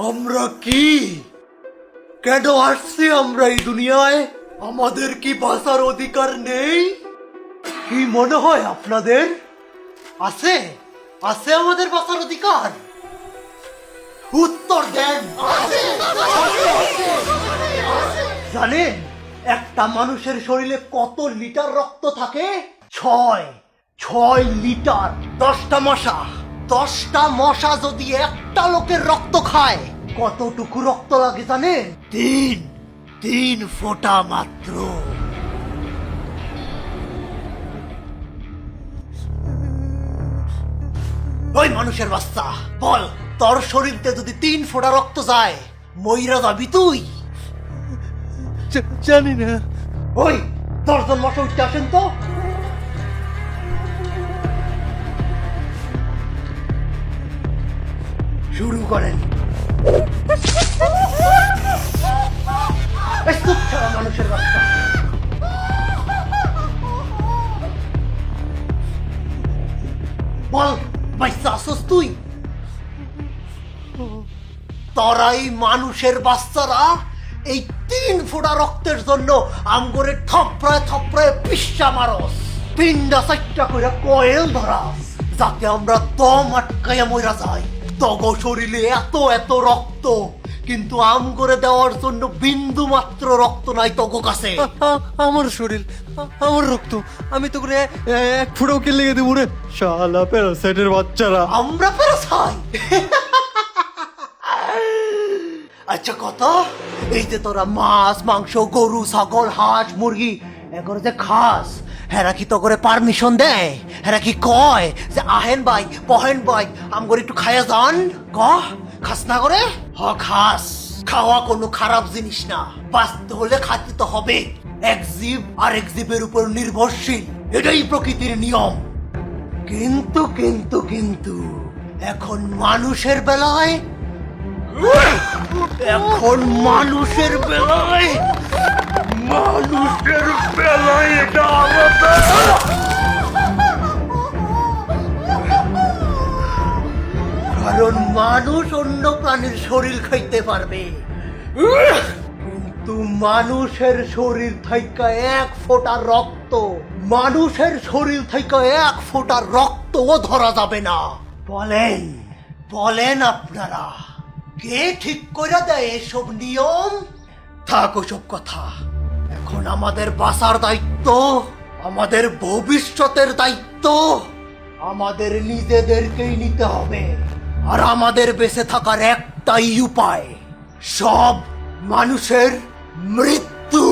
আমরা কি কেন আসছি আমরা এই দুনিয়ায়? আমাদের কি বাঁচার অধিকার নেই? কি মনে হয় আপনাদের? আছে আছে আমাদের বাঁচার অধিকার? উত্তর দেন। জানেন একটা মানুষের শরীরে কত লিটার রক্ত থাকে? 6 লিটার। 10টা মশা যদি একটা লোকের রক্ত খায় কতটুকু রক্ত লাগে জানেন? তিন ফোঁটা মাত্র। ওই মানুষের বাচ্চা, বল তোর শরীরতে যদি 3 ফোঁটা রক্ত যায় মইরা যাবি তুই? জানি না। ওই 10 জন মশা উঠতে আসেন তো। শুরু করেন। এই চুপ ছাড়া মানুষের বাচ্চা। বল বাইসা আসস তুই? তোরাই মানুষের বাচ্চারা এই 3 ফোঁটা রক্তের জন্য আমগরে থপড়ায় পিসা মারস, পিন্ডা সাইটটা কইরা কয়েল ধরাস, যাতে আমরা দম আটকাইয়া মইরা যাই। তগ শরীরে এত রক্ত, কিন্তু আম করে দেওয়ার জন্য বিন্দু মাত্র রক্ত নাই তগ কাছে। আমার শরীর, আমার রক্ত, আমি তো করে এক ফুটাও কে লেগে দেবো রে শালা প্যারাসাইটের বাচ্চারা। আমরা প্যারাসাই? আচ্ছা কত, এই যে তোরা মাছ মাংস গরু ছাগল হাঁস মুরগি এগুলো যে খাস, হেরা কি তো করে পারমিশন দেয়? হেরা কি কয় যে আহেন ভাই পহেন ভাই আমগরে একটু খাইয়া যান? খাস না করে? খাস। খাওয়া কোনো খারাপ জিনিস না, বাঁচতে হলে খাইতে তো হবে। এক জীব আরেক জীবের উপর নির্ভরশীল, এটাই প্রকৃতির নিয়ম। কিন্তু কিন্তু কিন্তু এখন মানুষের বেলায় এটা আলাদা। কারণ মানুষ অন্য প্রাণীর শরীর খাইতে পারবে, কিন্তু মানুষের শরীর থেকে 1 ফোঁটা রক্ত, মানুষের শরীর থেকে 1 ফোঁটা রক্তও ধরা যাবে না। বলেন আপনারা, কে ঠিক করে দেয় এসব নিয়ম? থাক ওসব কথা, এখন আমাদের বাঁচার দায়িত্ব, আমাদের ভবিষ্যতের দায়িত্ব আমাদের নিজেদেরকেই নিতে হবে। আর আমাদের বেঁচে থাকার একটাই উপায়, সব মানুষের মৃত্যু।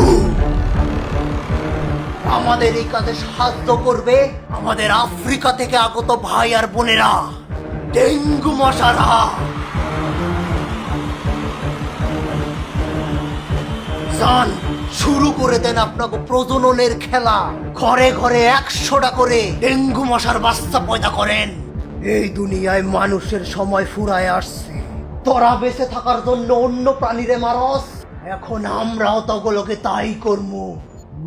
আমাদের এই কাজে সাহায্য করবে আমাদের আফ্রিকা থেকে আগত ভাই আর বোনেরা, ডেঙ্গু মশারা। যান, শুরু করে দেন আপনাকে প্রজননের খেলা। ঘরে ঘরে 100টা করে ডেঙ্গু মশার বাচ্চা পয়দা করেন। এই দুনিয়ায় মানুষের সময় ফুরায় আসছে, তোরা বেঁচে থাকার জন্য অন্য প্রাণীরে মারস, এখন আমরাও তগুলোকে তাই করবো।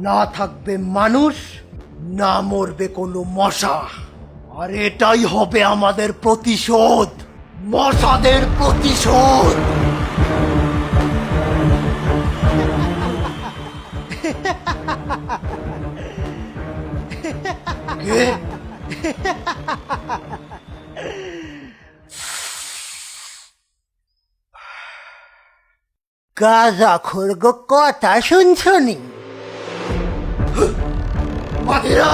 না থাকবে মানুষ, না মরবে কোনো মশা, আর এটাই হবে আমাদের প্রতিশোধ, মশাদের প্রতিশোধ। গাঁজাখোর গো কথা শুনছনি? বাঘেরা